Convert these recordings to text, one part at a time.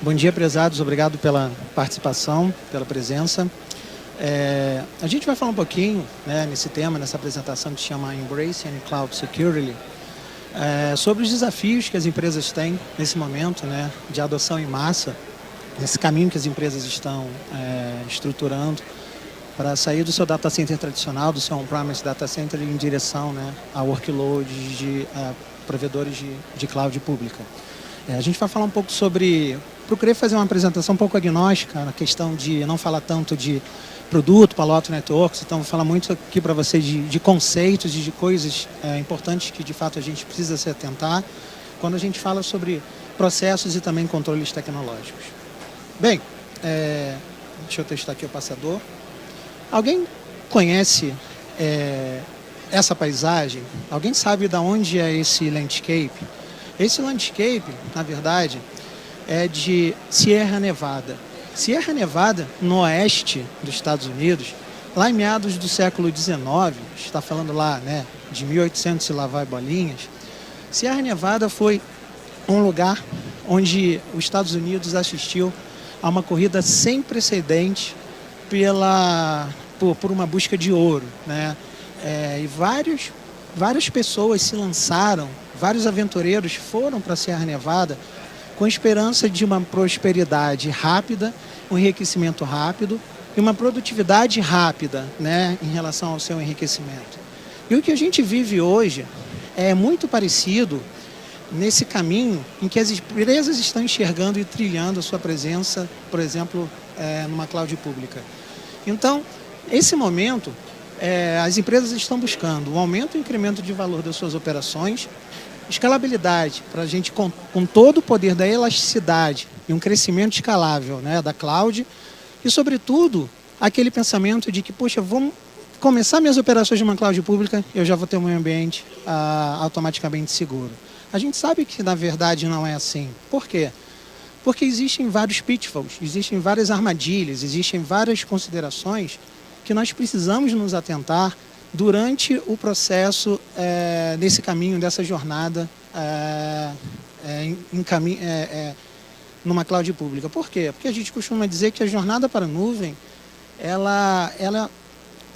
Bom dia, prezados. Obrigado pela participação, pela presença. A gente vai falar um pouquinho, né, nesse tema, nessa apresentação que se chama Embracing Cloud Security, sobre os desafios que as empresas têm nesse momento, né, de adoção em massa, nesse caminho que as empresas estão estruturando para sair do seu data center tradicional, do seu on-premise data center, em direção, né, a workloads de provedores de cloud pública. A gente vai falar um pouco sobre... Procurei fazer uma apresentação um pouco agnóstica na questão de não falar tanto de produto, Palo Alto Networks, então vou falar muito aqui para vocês de conceitos e de coisas importantes que de fato a gente precisa se atentar quando a gente fala sobre processos e também controles tecnológicos. Bem, deixa eu testar aqui o passador. Alguém conhece essa paisagem? Alguém sabe de onde é esse landscape? Esse landscape, na verdade, é de Sierra Nevada. Sierra Nevada, no oeste dos Estados Unidos, lá em meados do século XIX, está falando lá, né, de 1800 e lá vai bolinhas, Sierra Nevada foi um lugar onde os Estados Unidos assistiu a uma corrida sem precedente por uma busca de ouro, né? E várias pessoas se lançaram, vários aventureiros foram para a Sierra Nevada com esperança de uma prosperidade rápida, um enriquecimento rápido e uma produtividade rápida, né, em relação ao seu enriquecimento. E o que a gente vive hoje é muito parecido nesse caminho em que as empresas estão enxergando e trilhando a sua presença, por exemplo, numa cloud pública. Então, esse momento, as empresas estão buscando um aumento e incremento de valor das suas operações, escalabilidade, para a gente, com todo o poder da elasticidade e um crescimento escalável, né, da cloud, e, sobretudo, aquele pensamento de que, poxa, vamos começar minhas operações de uma cloud pública, eu já vou ter um meio ambiente automaticamente seguro. A gente sabe que, na verdade, não é assim. Por quê? Porque existem vários pitfalls, existem várias armadilhas, existem várias considerações que nós precisamos nos atentar durante o processo, nesse caminho, dessa jornada numa cloud pública. Por quê? Porque a gente costuma dizer que a jornada para a nuvem, ela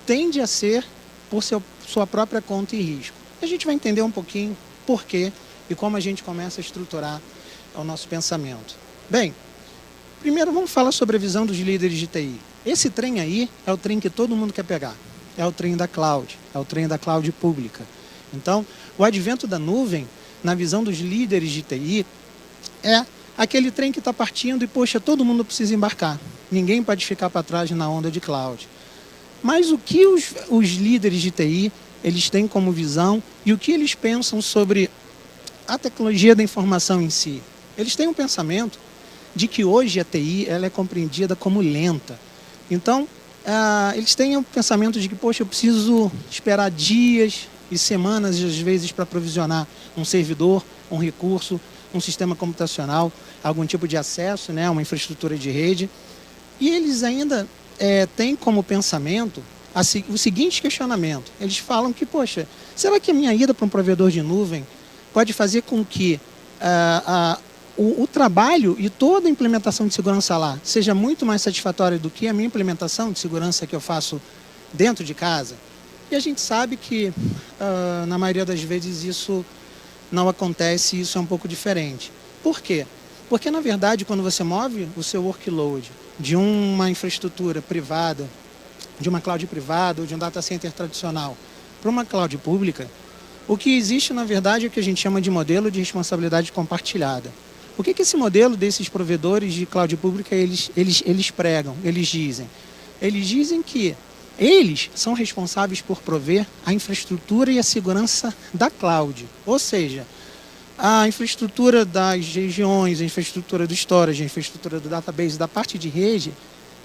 tende a ser por sua própria conta e risco. A gente vai entender um pouquinho por quê e como a gente começa a estruturar o nosso pensamento. Bem, primeiro vamos falar sobre a visão dos líderes de TI. Esse trem aí é o trem que todo mundo quer pegar. É o trem da cloud, é o trem da cloud pública. Então, o advento da nuvem, na visão dos líderes de TI, é aquele trem que está partindo e, poxa, todo mundo precisa embarcar. Ninguém pode ficar para trás na onda de cloud. Mas o que os líderes de TI, eles têm como visão e o que eles pensam sobre a tecnologia da informação em si? Eles têm um pensamento de que hoje a TI ela é compreendida como lenta. Então, eles têm o pensamento de que, poxa, eu preciso esperar dias e semanas, às vezes, para provisionar um servidor, um recurso, um sistema computacional, algum tipo de acesso, né, uma infraestrutura de rede. E eles ainda têm como pensamento o seguinte questionamento. Eles falam que, poxa, será que a minha ida para um provedor de nuvem pode fazer com que o trabalho e toda a implementação de segurança lá seja muito mais satisfatória do que a minha implementação de segurança que eu faço dentro de casa? E a gente sabe que, na maioria das vezes, isso não acontece, isso é um pouco diferente. Por quê? Porque, na verdade, quando você move o seu workload de uma infraestrutura privada, de uma cloud privada ou de um data center tradicional para uma cloud pública, o que existe, na verdade, é o que a gente chama de modelo de responsabilidade compartilhada. O que esse modelo desses provedores de cloud pública eles pregam, eles dizem? Eles dizem que eles são responsáveis por prover a infraestrutura e a segurança da cloud. Ou seja, a infraestrutura das regiões, a infraestrutura do storage, a infraestrutura do database, da parte de rede,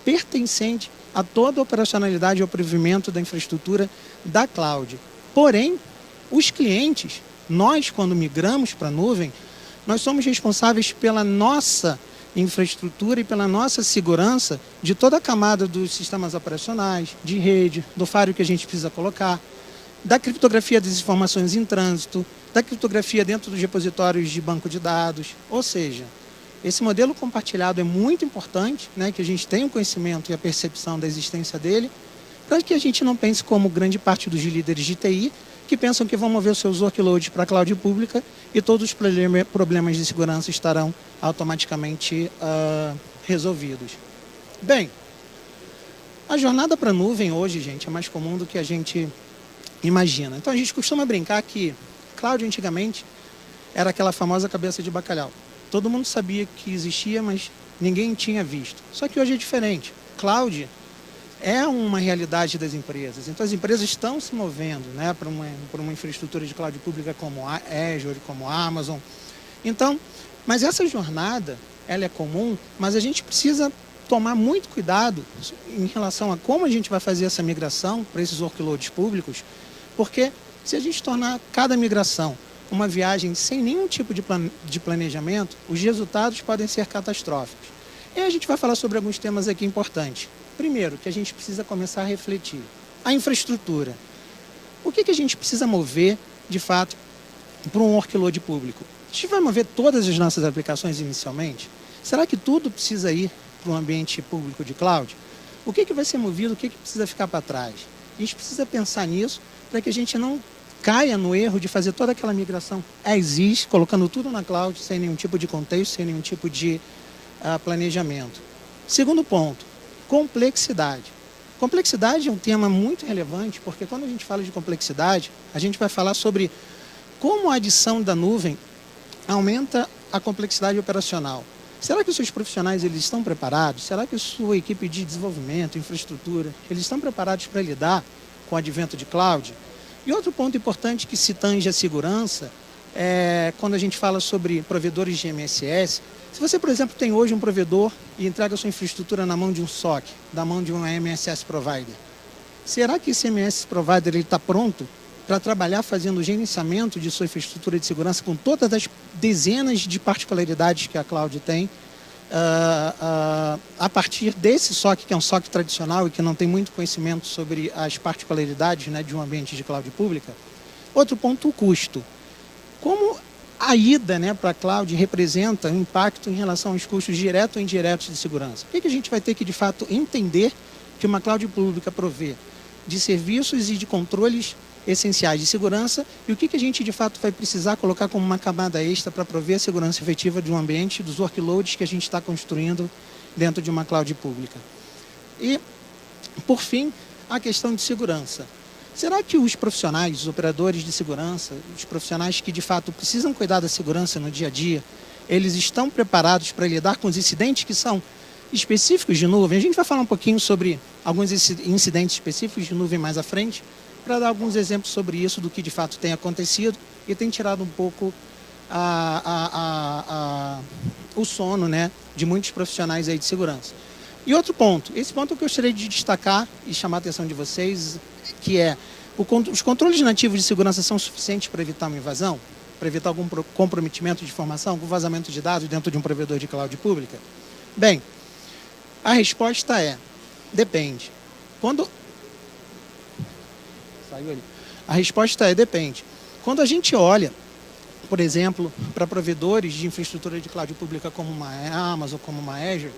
pertencente a toda a operacionalidade e o provimento da infraestrutura da cloud. Porém, os clientes, nós, quando migramos para a nuvem, nós somos responsáveis pela nossa infraestrutura e pela nossa segurança de toda a camada dos sistemas operacionais, de rede, do firewall que a gente precisa colocar, da criptografia das informações em trânsito, da criptografia dentro dos repositórios de banco de dados. Ou seja, Esse modelo compartilhado é muito importante, né, que a gente tenha o conhecimento e a percepção da existência dele, para que a gente não pense como grande parte dos líderes de TI, que pensam que vão mover os seus workloads para a cloud pública e todos os problemas de segurança estarão automaticamente resolvidos. Bem, a jornada para a nuvem hoje, gente, é mais comum do que a gente imagina. Então a gente costuma brincar que cloud antigamente era aquela famosa cabeça de bacalhau. Todo mundo sabia que existia, mas ninguém tinha visto. Só que hoje é diferente. Cloud é uma realidade das empresas. Então as empresas estão se movendo, né, para uma infraestrutura de cloud pública como a Azure, como a Amazon. Então, mas essa jornada, ela é comum, mas a gente precisa tomar muito cuidado em relação a como a gente vai fazer essa migração para esses workloads públicos, porque se a gente tornar cada migração uma viagem sem nenhum tipo de planejamento, os resultados podem ser catastróficos. E a gente vai falar sobre alguns temas aqui importantes. Primeiro, que a gente precisa começar a refletir. A infraestrutura. O que a gente precisa mover, de fato, para um workload público? A gente vai mover todas as nossas aplicações inicialmente? Será que tudo precisa ir para um ambiente público de cloud? O que vai ser movido, o que precisa ficar para trás? A gente precisa pensar nisso para que a gente não caia no erro de fazer toda aquela migração as is, colocando tudo na cloud, sem nenhum tipo de contexto, sem nenhum tipo de planejamento. Segundo ponto, complexidade. Complexidade é um tema muito relevante, porque quando a gente fala de complexidade, a gente vai falar sobre como a adição da nuvem aumenta a complexidade operacional. Será que os seus profissionais eles estão preparados? Será que a sua equipe de desenvolvimento, infraestrutura, eles estão preparados para lidar com o advento de cloud? E outro ponto importante que se tange a segurança é quando a gente fala sobre provedores de MSS. Se você, por exemplo, tem hoje um provedor e entrega a sua infraestrutura na mão de um SOC, na mão de um MSS provider, será que esse MSS provider está pronto para trabalhar fazendo o gerenciamento de sua infraestrutura de segurança com todas as dezenas de particularidades que a cloud tem, a partir desse SOC, que é um SOC tradicional e que não tem muito conhecimento sobre as particularidades, né, de um ambiente de cloud pública? Outro ponto, o custo. Como a ida, né, para a cloud representa um impacto em relação aos custos diretos ou indiretos de segurança? O que a gente vai ter que, de fato, entender que uma cloud pública provê de serviços e de controles essenciais de segurança e o que a gente, de fato, vai precisar colocar como uma camada extra para prover a segurança efetiva de um ambiente, dos workloads que a gente está construindo dentro de uma cloud pública. E, por fim, a questão de segurança. Será que os profissionais, os operadores de segurança, os profissionais que de fato precisam cuidar da segurança no dia a dia, eles estão preparados para lidar com os incidentes que são específicos de nuvem? A gente vai falar um pouquinho sobre alguns incidentes específicos de nuvem mais à frente, para dar alguns exemplos sobre isso, do que de fato tem acontecido e tem tirado um pouco o sono, né, de muitos profissionais aí de segurança. E outro ponto, esse ponto que eu gostaria de destacar e chamar a atenção de vocês, que é os controles nativos de segurança são suficientes para evitar uma invasão? Para evitar algum comprometimento de informação, algum vazamento de dados dentro de um provedor de cloud pública? Bem, a resposta é, depende. A resposta é, depende. Quando a gente olha, por exemplo, para provedores de infraestrutura de cloud pública como uma Amazon, como uma Azure,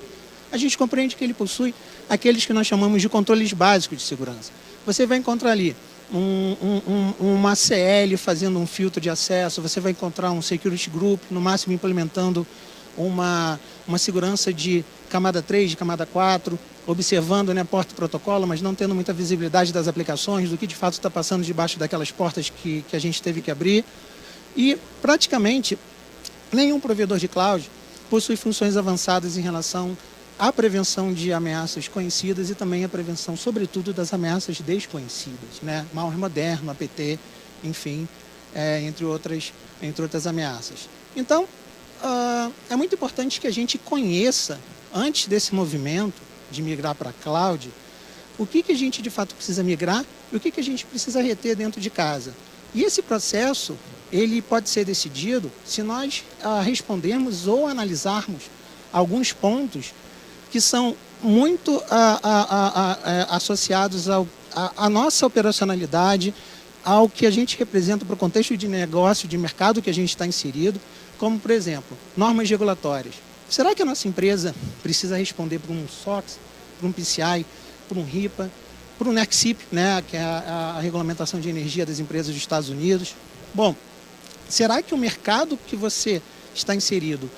a gente compreende que ele possui aqueles que nós chamamos de controles básicos de segurança. Você vai encontrar ali uma CL fazendo um filtro de acesso, você vai encontrar um security group, no máximo implementando uma segurança de camada 3, de camada 4, observando, né, porta e protocolo, mas não tendo muita visibilidade das aplicações, do que de fato está passando debaixo daquelas portas que a gente teve que abrir. E praticamente nenhum provedor de cloud possui funções avançadas em relação à prevenção de ameaças conhecidas e também a prevenção, sobretudo, das ameaças desconhecidas, né? Malware moderno, APT, enfim, entre outras ameaças. Então, é muito importante que a gente conheça, antes desse movimento de migrar para a cloud, o que a gente de fato precisa migrar e o que a gente precisa reter dentro de casa. E esse processo, ele pode ser decidido se nós respondermos ou analisarmos alguns pontos que são muito associados à nossa operacionalidade, ao que a gente representa para o contexto de negócio, de mercado que a gente está inserido, como, por exemplo, normas regulatórias. Será que a nossa empresa precisa responder por um SOX, por um PCI, por um RIPA, por um NERC-CIP, né, que é a regulamentação de energia das empresas dos Estados Unidos? Bom, será que o mercado que você está inserido,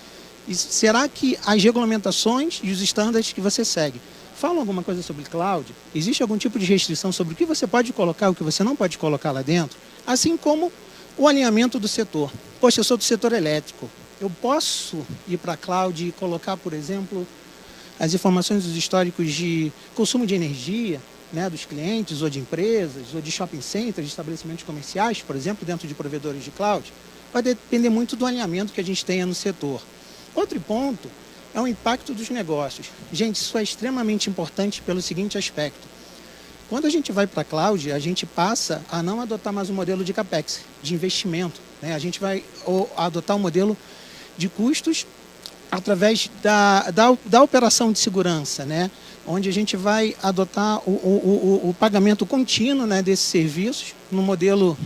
será que as regulamentações e os estándares que você segue falam alguma coisa sobre cloud? Existe algum tipo de restrição sobre o que você pode colocar e o que você não pode colocar lá dentro? Assim como o alinhamento do setor. Poxa, eu sou do setor elétrico. Eu posso ir para a cloud e colocar, por exemplo, as informações dos históricos de consumo de energia, né, dos clientes ou de empresas, ou de shopping centers, de estabelecimentos comerciais, por exemplo, dentro de provedores de cloud? Vai depender muito do alinhamento que a gente tenha no setor. Outro ponto é o impacto dos negócios. Gente, isso é extremamente importante pelo seguinte aspecto. Quando a gente vai para a cloud, a gente passa a não adotar mais o modelo de CAPEX, de investimento, né? A gente vai adotar um modelo de custos através da operação de segurança, né? Onde a gente vai adotar o pagamento contínuo, né, desses serviços no modelo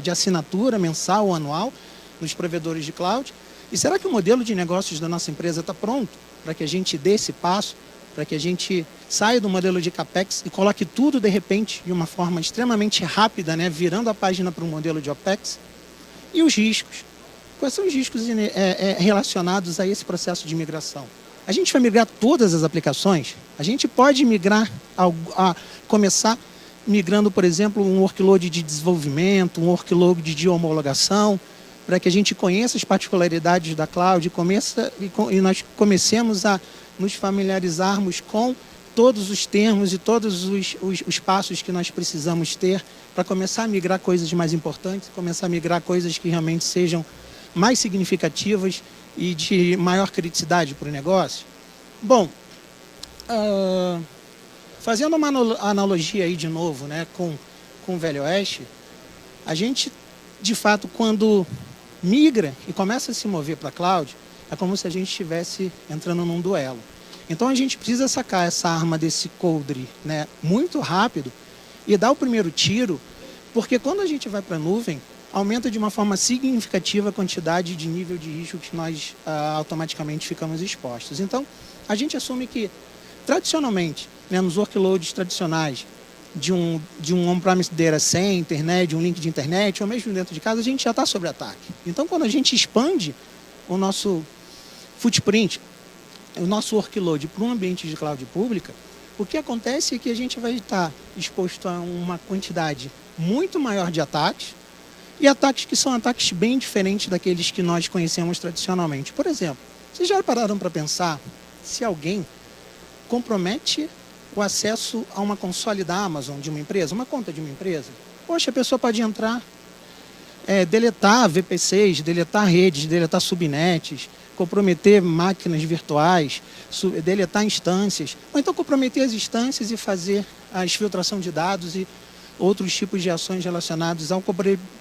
de assinatura mensal ou anual nos provedores de cloud. E será que o modelo de negócios da nossa empresa está pronto para que a gente dê esse passo, para que a gente saia do modelo de CAPEX e coloque tudo, de repente, de uma forma extremamente rápida, né, virando a página para um modelo de OPEX? E os riscos? Quais são os riscos relacionados a esse processo de migração? A gente vai migrar todas as aplicações? A gente pode migrar, começar migrando, por exemplo, um workload de desenvolvimento, um workload de homologação, para que a gente conheça as particularidades da cloud e nós comecemos a nos familiarizarmos com todos os termos e todos os passos que nós precisamos ter para começar a migrar coisas mais importantes, começar a migrar coisas que realmente sejam mais significativas e de maior criticidade para o negócio? Bom, fazendo uma analogia aí de novo, né, com o Velho Oeste, a gente, de fato, quando migra e começa a se mover para a cloud, é como se a gente estivesse entrando num duelo. Então a gente precisa sacar essa arma desse coldre, né, muito rápido e dar o primeiro tiro, porque quando a gente vai para a nuvem, aumenta de uma forma significativa a quantidade de nível de risco que nós automaticamente ficamos expostos. Então, a gente assume que, tradicionalmente, né, nos workloads tradicionais, de um on-premise data center, né, de um link de internet, ou mesmo dentro de casa, a gente já está sob ataque. Então, quando a gente expande o nosso footprint, o nosso workload para um ambiente de cloud pública, o que acontece é que a gente vai estar exposto a uma quantidade muito maior de ataques, e ataques que são ataques bem diferentes daqueles que nós conhecemos tradicionalmente. Por exemplo, vocês já pararam para pensar se alguém compromete o acesso a uma console da Amazon de uma empresa, uma conta de uma empresa? Poxa, a pessoa pode entrar, deletar VPCs, deletar redes, deletar subnets, comprometer máquinas virtuais, deletar instâncias, ou então comprometer as instâncias e fazer a exfiltração de dados e outros tipos de ações relacionados ao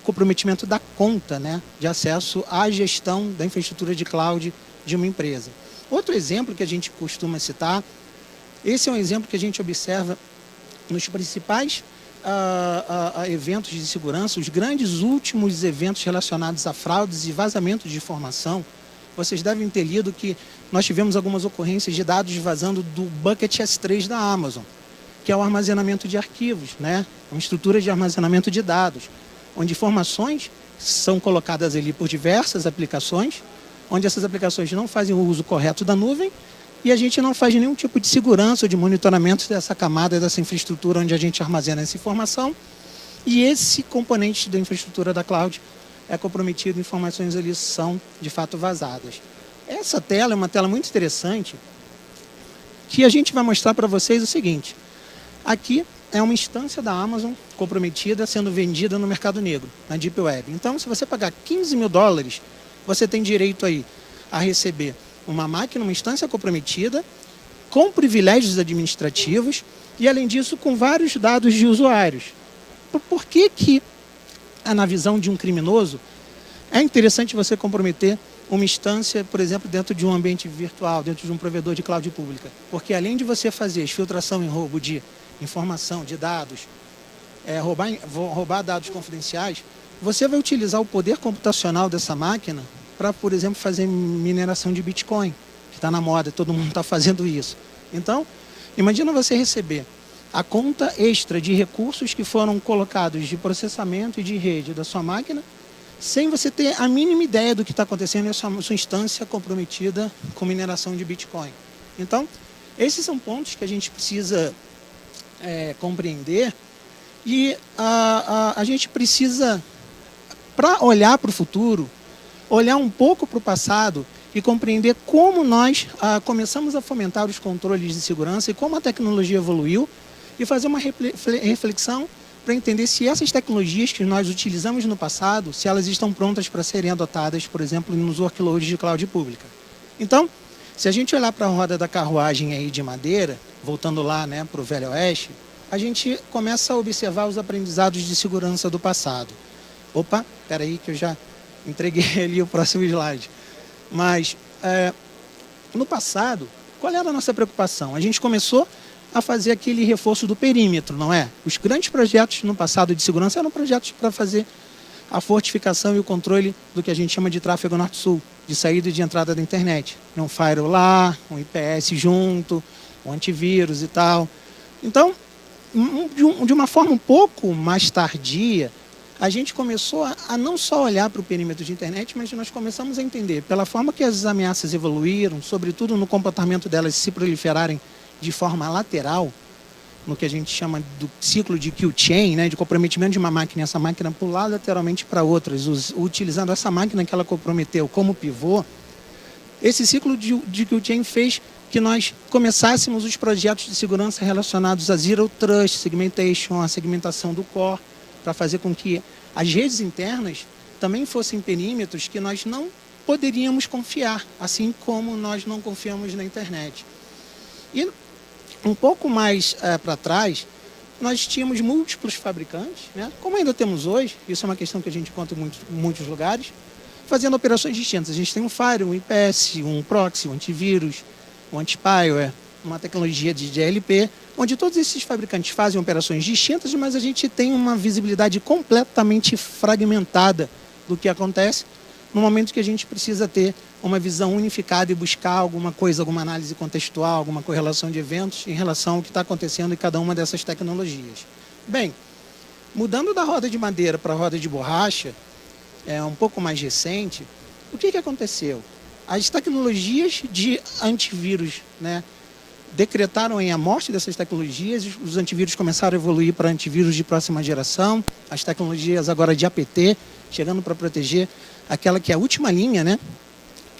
comprometimento da conta, né, de acesso à gestão da infraestrutura de cloud de uma empresa. Outro exemplo que a gente costuma citar, esse é um exemplo que a gente observa nos principais eventos de segurança, os grandes últimos eventos relacionados a fraudes e vazamentos de informação. Vocês devem ter lido que nós tivemos algumas ocorrências de dados vazando do Bucket S3 da Amazon, que é o armazenamento de arquivos, né? Uma estrutura de armazenamento de dados, onde informações são colocadas ali por diversas aplicações, onde essas aplicações não fazem o uso correto da nuvem e a gente não faz nenhum tipo de segurança ou de monitoramento dessa camada, dessa infraestrutura onde a gente armazena essa informação, e esse componente da infraestrutura da cloud é comprometido, informações ali são de fato vazadas. Essa tela é uma tela muito interessante, que a gente vai mostrar para vocês o seguinte: aqui é uma instância da Amazon comprometida sendo vendida no mercado negro, na Deep Web. Então, se você pagar $15 mil, você tem direito aí a receber uma máquina, uma instância comprometida, com privilégios administrativos e, além disso, com vários dados de usuários. Por que, na visão de um criminoso, é interessante você comprometer uma instância, por exemplo, dentro de um ambiente virtual, dentro de um provedor de cloud pública? Porque, além de você fazer exfiltração e roubo de informação, de dados, roubar dados confidenciais, você vai utilizar o poder computacional dessa máquina para, por exemplo, fazer mineração de Bitcoin, que está na moda, todo mundo está fazendo isso. Então, imagina você receber a conta extra de recursos que foram colocados de processamento e de rede da sua máquina, sem você ter a mínima ideia do que está acontecendo em sua instância comprometida com mineração de Bitcoin. Então, esses são pontos que a gente precisa compreender e a gente precisa, para olhar para o futuro, olhar um pouco para o passado e compreender como nós começamos a fomentar os controles de segurança e como a tecnologia evoluiu e fazer uma reflexão para entender se essas tecnologias que nós utilizamos no passado, se elas estão prontas para serem adotadas, por exemplo, nos workloads de cloud pública. Então, se a gente olhar para a roda da carruagem aí de madeira, voltando lá, né, para o Velho Oeste, a gente começa a observar os aprendizados de segurança do passado. Opa, espera aí que eu já entreguei ali o próximo slide. Mas, no passado, qual era a nossa preocupação? A gente começou a fazer aquele reforço do perímetro, não é? Os grandes projetos no passado de segurança eram projetos para fazer a fortificação e o controle do que a gente chama de tráfego norte-sul, de saída e de entrada da internet. Um firewall lá, um IPS junto, um antivírus e tal. Então, de uma forma um pouco mais tardia, a gente começou a não só olhar para o perímetro de internet, mas nós começamos a entender, pela forma que as ameaças evoluíram, sobretudo no comportamento delas se proliferarem de forma lateral, no que a gente chama do ciclo de kill chain, né, de comprometimento de uma máquina, essa máquina pular lateralmente para outras, utilizando essa máquina que ela comprometeu como pivô. Esse ciclo de kill chain fez que nós começássemos os projetos de segurança relacionados a Zero Trust, Segmentation, a segmentação do core, para fazer com que as redes internas também fossem perímetros que nós não poderíamos confiar, assim como nós não confiamos na internet. E um pouco mais para trás, nós tínhamos múltiplos fabricantes, né? Como ainda temos hoje, isso é uma questão que a gente encontra em muitos lugares, fazendo operações distintas. A gente tem um firewall, um IPS, um proxy, um antivírus, um anti-spyware, uma tecnologia de DLP, onde todos esses fabricantes fazem operações distintas, mas a gente tem uma visibilidade completamente fragmentada do que acontece no momento que a gente precisa ter uma visão unificada e buscar alguma coisa, alguma análise contextual, alguma correlação de eventos em relação ao que está acontecendo em cada uma dessas tecnologias. Bem, mudando da roda de madeira para a roda de borracha, um pouco mais recente, o que aconteceu? As tecnologias de antivírus, né, decretaram a morte dessas tecnologias, os antivírus começaram a evoluir para antivírus de próxima geração, as tecnologias agora de APT, chegando para proteger aquela que é a última linha, né,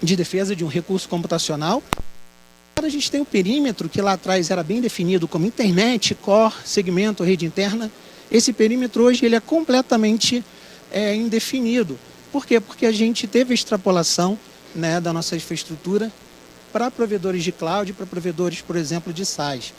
de defesa de um recurso computacional. Agora a gente tem o perímetro, que lá atrás era bem definido como internet, core, segmento, rede interna. Esse perímetro hoje ele é completamente indefinido. Por quê? Porque a gente teve a extrapolação, né, da nossa infraestrutura para provedores de cloud, para provedores, por exemplo, de SaaS.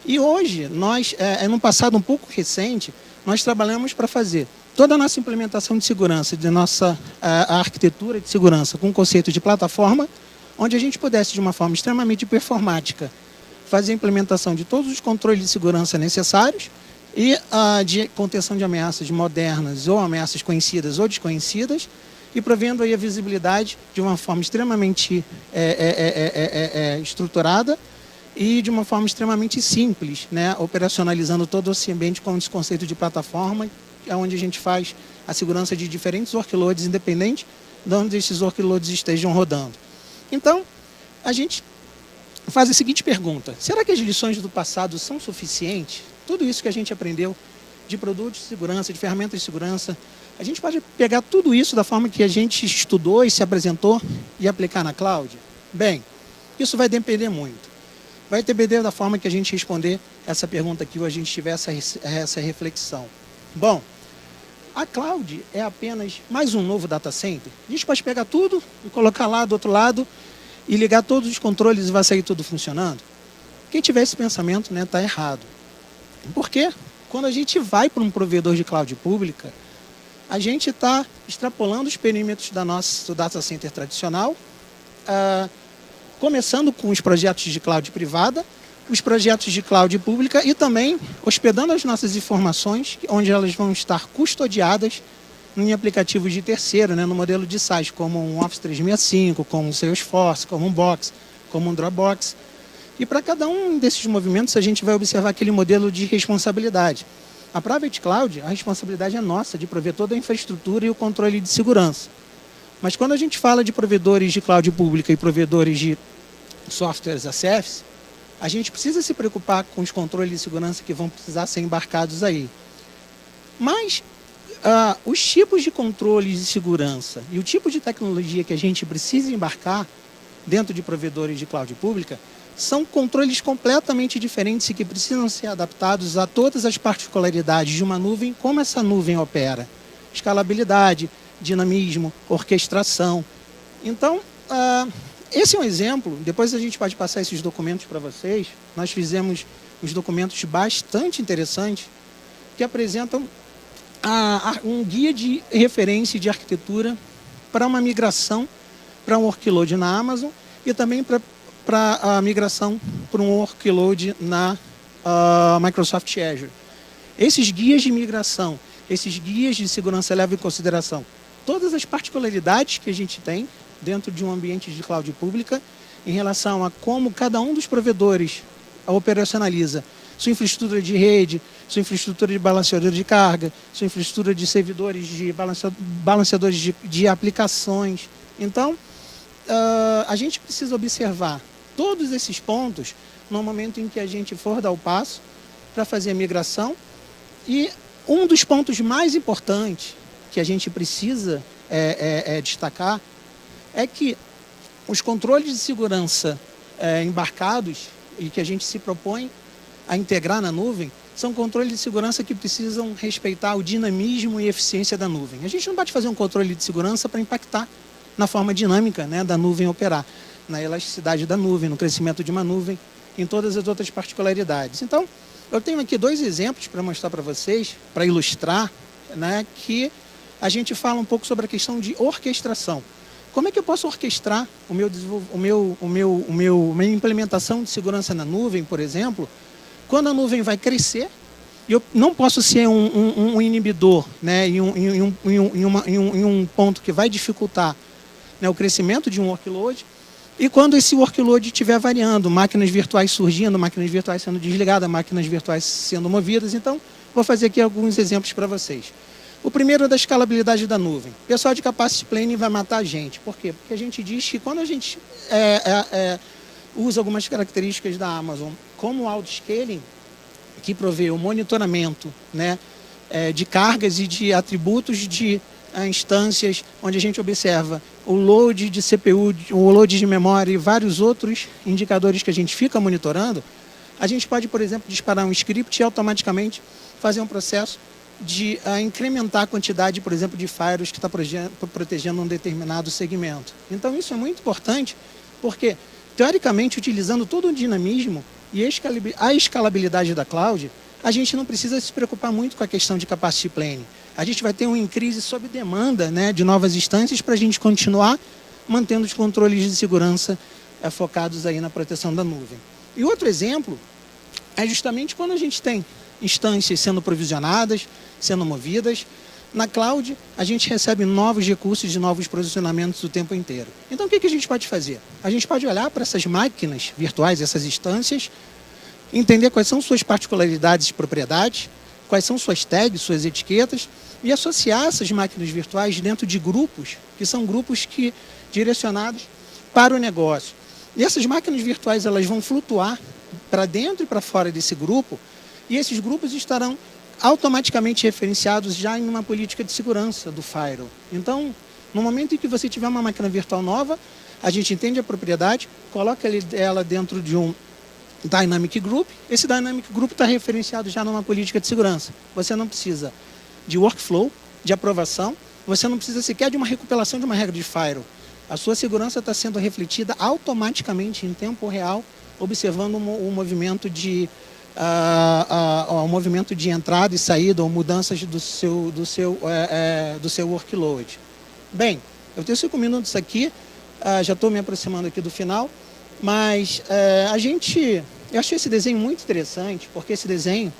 E hoje, nós, num passado um pouco recente, nós trabalhamos para fazer toda a nossa implementação de segurança, de nossa a arquitetura de segurança com o conceito de plataforma, onde a gente pudesse, de uma forma extremamente performática, fazer a implementação de todos os controles de segurança necessários e de contenção de ameaças modernas ou ameaças conhecidas ou desconhecidas, e provendo aí a visibilidade de uma forma extremamente estruturada e de uma forma extremamente simples, né, operacionalizando todo esse ambiente com esse conceito de plataforma, onde a gente faz a segurança de diferentes workloads independente de onde esses workloads estejam rodando. Então, a gente faz a seguinte pergunta: será que as lições do passado são suficientes? Tudo isso que a gente aprendeu de produtos de segurança, de ferramentas de segurança, a gente pode pegar tudo isso da forma que a gente estudou e se apresentou e aplicar na cloud? Bem, isso vai depender muito. Vai depender da forma que a gente responder essa pergunta aqui, ou a gente tiver essa reflexão. Bom, a cloud é apenas mais um novo data center. A gente pode pegar tudo e colocar lá do outro lado e ligar todos os controles e vai sair tudo funcionando? Quem tiver esse pensamento, né, está errado. Por quê? Quando a gente vai para um provedor de cloud pública, a gente está extrapolando os perímetros do data center tradicional, começando com os projetos de cloud privada, os projetos de cloud pública e também hospedando as nossas informações, onde elas vão estar custodiadas em aplicativos de terceiro, né, no modelo de SaaS, como um Office 365, como um Salesforce, como um Box, como um Dropbox. E para cada um desses movimentos, a gente vai observar aquele modelo de responsabilidade. A Private Cloud, a responsabilidade é nossa de prover toda a infraestrutura e o controle de segurança. Mas quando a gente fala de provedores de cloud pública e provedores de softwares as a service, a gente precisa se preocupar com os controles de segurança que vão precisar ser embarcados aí. Mas os tipos de controles de segurança e o tipo de tecnologia que a gente precisa embarcar dentro de provedores de cloud pública são controles completamente diferentes e que precisam ser adaptados a todas as particularidades de uma nuvem, como essa nuvem opera. Escalabilidade, dinamismo, orquestração. Então, esse é um exemplo. Depois a gente pode passar esses documentos para vocês. Nós fizemos uns documentos bastante interessantes que apresentam um guia de referência de arquitetura para uma migração para um workload na Amazon e também para a migração para um workload na Microsoft Azure. Esses guias de migração, esses guias de segurança levam em consideração todas as particularidades que a gente tem dentro de um ambiente de cloud pública em relação a como cada um dos provedores operacionaliza sua infraestrutura de rede, sua infraestrutura de balanceador de carga, sua infraestrutura de servidores, de balanceadores de aplicações. Então, a gente precisa observar todos esses pontos no momento em que a gente for dar o passo para fazer a migração. E um dos pontos mais importantes que a gente precisa destacar é que os controles de segurança embarcados e que a gente se propõe a integrar na nuvem são controles de segurança que precisam respeitar o dinamismo e eficiência da nuvem. A gente não pode fazer um controle de segurança para impactar na forma dinâmica, né, da nuvem operar, na elasticidade da nuvem, no crescimento de uma nuvem, em todas as outras particularidades. Então, eu tenho aqui 2 exemplos para mostrar para vocês, para ilustrar, né, que a gente fala um pouco sobre a questão de orquestração. Como é que eu posso orquestrar minha implementação de segurança na nuvem, por exemplo, quando a nuvem vai crescer? Eu não posso ser um inibidor, né, em um ponto que vai dificultar, né, o crescimento de um workload. E quando esse workload estiver variando, máquinas virtuais surgindo, máquinas virtuais sendo desligadas, máquinas virtuais sendo movidas. Então, vou fazer aqui alguns exemplos para vocês. O primeiro é da escalabilidade da nuvem. O pessoal de Capacity Planning vai matar a gente. Por quê? Porque a gente diz que quando a gente usa algumas características da Amazon, como o auto-scaling, que provê o monitoramento, né, de cargas e de atributos de instâncias, onde a gente observa o load de CPU, o load de memória e vários outros indicadores que a gente fica monitorando, a gente pode, por exemplo, disparar um script e automaticamente fazer um processo de incrementar a quantidade, por exemplo, de firewalls que está protegendo um determinado segmento. Então, isso é muito importante, porque, teoricamente, utilizando todo o dinamismo e a escalabilidade da cloud, a gente não precisa se preocupar muito com a questão de capacity planning. A gente vai ter uma increase sob demanda, né, de novas instâncias para a gente continuar mantendo os controles de segurança focados aí na proteção da nuvem. E outro exemplo é justamente quando a gente tem instâncias sendo provisionadas, sendo movidas. Na cloud, a gente recebe novos recursos e novos posicionamentos o tempo inteiro. Então, o que a gente pode fazer? A gente pode olhar para essas máquinas virtuais, essas instâncias, entender quais são suas particularidades e propriedades, quais são suas tags, suas etiquetas, e associar essas máquinas virtuais dentro de grupos, que são grupos direcionados para o negócio. E essas máquinas virtuais elas vão flutuar para dentro e para fora desse grupo, e esses grupos estarão automaticamente referenciados já em uma política de segurança do firewall. Então, no momento em que você tiver uma máquina virtual nova, a gente entende a propriedade, coloca ela dentro de um Dynamic Group. Esse Dynamic Group está referenciado já numa política de segurança. Você não precisa de workflow, de aprovação, você não precisa sequer de uma recuperação de uma regra de firewall. A sua segurança está sendo refletida automaticamente em tempo real, observando o movimento de entrada e saída ou mudanças do seu workload. Bem, eu tenho 5 minutos aqui, já estou me aproximando aqui do final, mas eu achei esse desenho muito interessante, porque esse desenho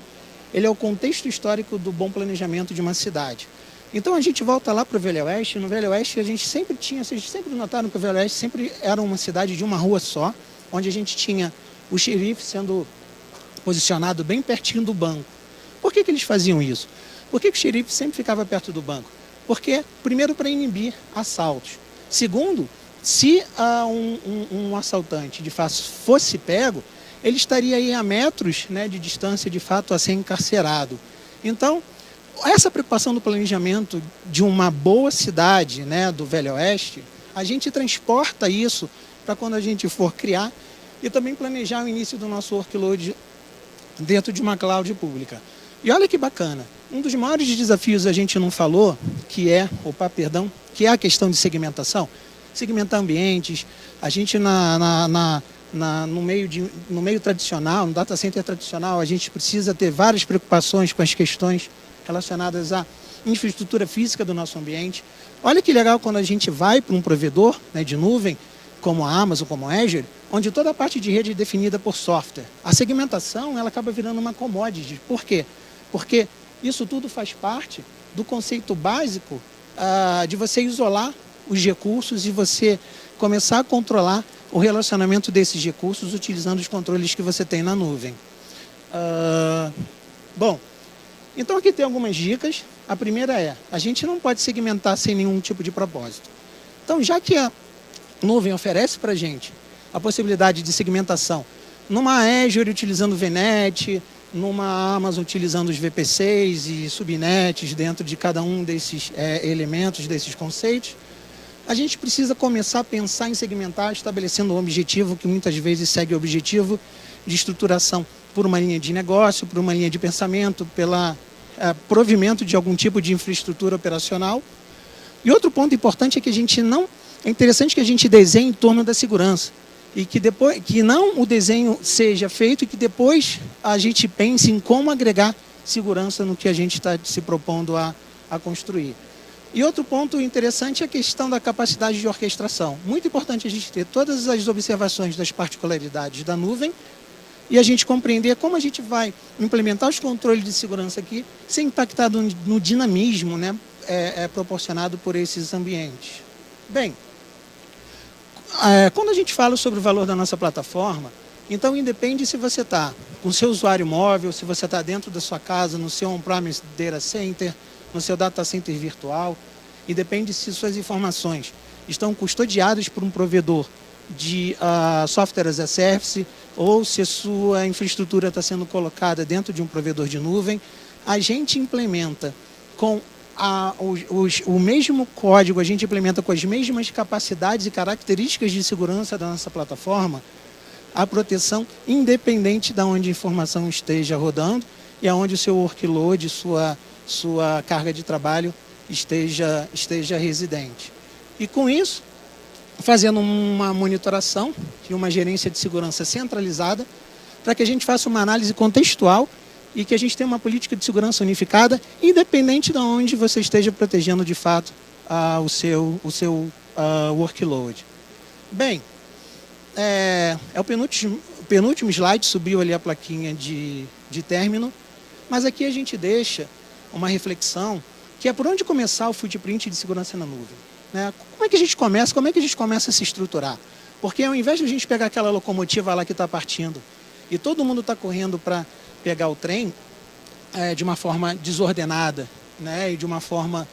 ele é o contexto histórico do bom planejamento de uma cidade. Então a gente volta lá para o Velho Oeste. No Velho Oeste vocês sempre notaram que o Velho Oeste sempre era uma cidade de uma rua só, onde a gente tinha o xerife sendo posicionado bem pertinho do banco. Por que eles faziam isso? Por que o xerife sempre ficava perto do banco? Porque, primeiro, para inibir assaltos. Segundo, se um assaltante de fato fosse pego, ele estaria aí a metros, né, de distância de fato a ser encarcerado. Então, essa preocupação do planejamento de uma boa cidade, né, do Velho Oeste, a gente transporta isso para quando a gente for criar e também planejar o início do nosso workload dentro de uma cloud pública. E olha que bacana, um dos maiores desafios a gente não falou, que é a questão de segmentação. Segmentar ambientes, a gente no meio tradicional, no data center tradicional, a gente precisa ter várias preocupações com as questões relacionadas à infraestrutura física do nosso ambiente. Olha que legal quando a gente vai para um provedor, né, de nuvem, como a Amazon, como a Azure, onde toda a parte de rede é definida por software. A segmentação ela acaba virando uma commodity. Por quê? Porque isso tudo faz parte do conceito básico de você isolar os recursos e você começar a controlar o relacionamento desses recursos utilizando os controles que você tem na nuvem. Bom, então aqui tem algumas dicas. A primeira é, a gente não pode segmentar sem nenhum tipo de propósito. Então, já que a nuvem oferece para a gente a possibilidade de segmentação numa Azure utilizando o VNet, numa Amazon utilizando os VPCs e subnets dentro de cada um desses elementos, desses conceitos, a gente precisa começar a pensar em segmentar, estabelecendo um objetivo que muitas vezes segue o objetivo de estruturação por uma linha de negócio, por uma linha de pensamento, pelo provimento de algum tipo de infraestrutura operacional. E outro ponto importante é que é interessante que a gente desenhe em torno da segurança e que não o desenho seja feito e que depois a gente pense em como agregar segurança no que a gente está se propondo a construir. E outro ponto interessante é a questão da capacidade de orquestração. Muito importante a gente ter todas as observações das particularidades da nuvem e a gente compreender como a gente vai implementar os controles de segurança aqui sem impactar no dinamismo, né, proporcionado por esses ambientes. Bem, quando a gente fala sobre o valor da nossa plataforma, então independe se você está com o seu usuário móvel, se você está dentro da sua casa, no seu on-premise data center, no seu data center virtual, e depende se suas informações estão custodiadas por um provedor de software as a service ou se a sua infraestrutura está sendo colocada dentro de um provedor de nuvem, a gente implementa com o mesmo código, a gente implementa com as mesmas capacidades e características de segurança da nossa plataforma, a proteção independente de onde a informação esteja rodando e aonde o seu workload, sua carga de trabalho esteja residente. E com isso, fazendo uma monitoração e uma gerência de segurança centralizada, para que a gente faça uma análise contextual e que a gente tenha uma política de segurança unificada, independente de onde você esteja protegendo de fato o seu workload. Bem, o penúltimo slide, subiu ali a plaquinha de término, mas aqui a gente deixa uma reflexão que é por onde começar o footprint de segurança na nuvem. Né? Como é que a gente começa a se estruturar? Porque ao invés de a gente pegar aquela locomotiva lá que está partindo e todo mundo está correndo para pegar o trem de uma forma desordenada, né, e de uma forma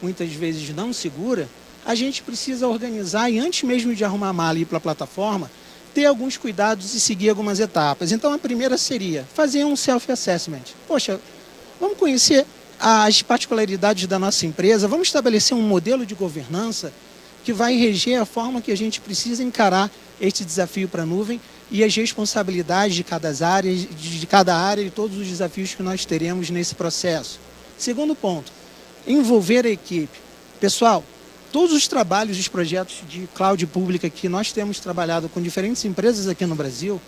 muitas vezes não segura, a gente precisa organizar e antes mesmo de arrumar a mala e ir para a plataforma, ter alguns cuidados e seguir algumas etapas. Então a primeira seria fazer um self-assessment. Poxa, vamos conhecer as particularidades da nossa empresa, vamos estabelecer um modelo de governança que vai reger a forma que a gente precisa encarar este desafio para a nuvem e as responsabilidades de cada área e todos os desafios que nós teremos nesse processo. Segundo ponto, envolver a equipe. Pessoal, todos os trabalhos, os projetos de cloud pública que nós temos trabalhado com diferentes empresas aqui no Brasil,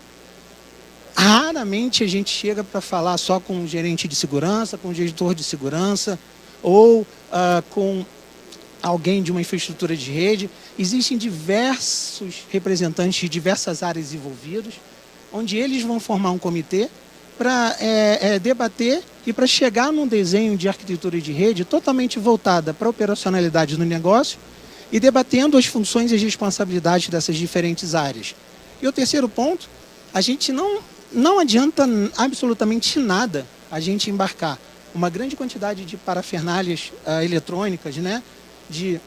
raramente a gente chega para falar só com o gerente de segurança, com o gestor de segurança ou com alguém de uma infraestrutura de rede. Existem diversos representantes de diversas áreas envolvidos, onde eles vão formar um comitê para debater e para chegar num desenho de arquitetura de rede totalmente voltada para a operacionalidade do negócio e debatendo as funções e as responsabilidades dessas diferentes áreas. E o terceiro ponto, a gente não adianta absolutamente nada a gente embarcar uma grande quantidade de parafernálias eletrônicas, né, de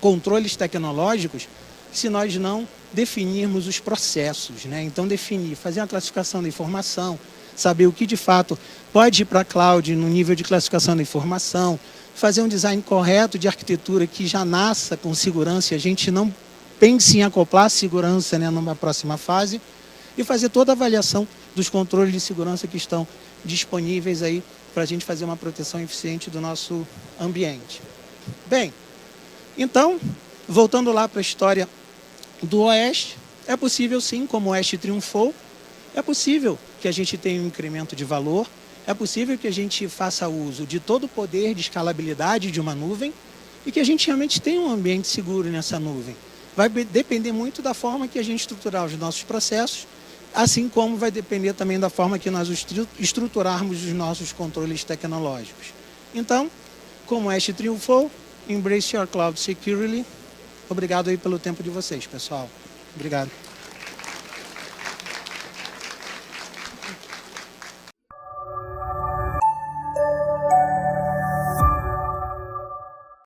controles tecnológicos, se nós não definirmos os processos, né? Então, definir, fazer uma classificação da informação, saber o que de fato pode ir para a cloud no nível de classificação da informação, fazer um design correto de arquitetura que já nasça com segurança e a gente não pense em acoplar segurança, né, numa próxima fase, e fazer toda a avaliação dos controles de segurança que estão disponíveis aí para a gente fazer uma proteção eficiente do nosso ambiente. Bem, então, voltando lá para a história do Oeste, é possível sim, como o Oeste triunfou, é possível que a gente tenha um incremento de valor, é possível que a gente faça uso de todo o poder de escalabilidade de uma nuvem e que a gente realmente tenha um ambiente seguro nessa nuvem. Vai depender muito da forma que a gente estruturar os nossos processos, assim como vai depender também da forma que nós estruturarmos os nossos controles tecnológicos. Então, como Oeste triunfou, embrace your cloud security. Obrigado aí pelo tempo de vocês, pessoal. Obrigado.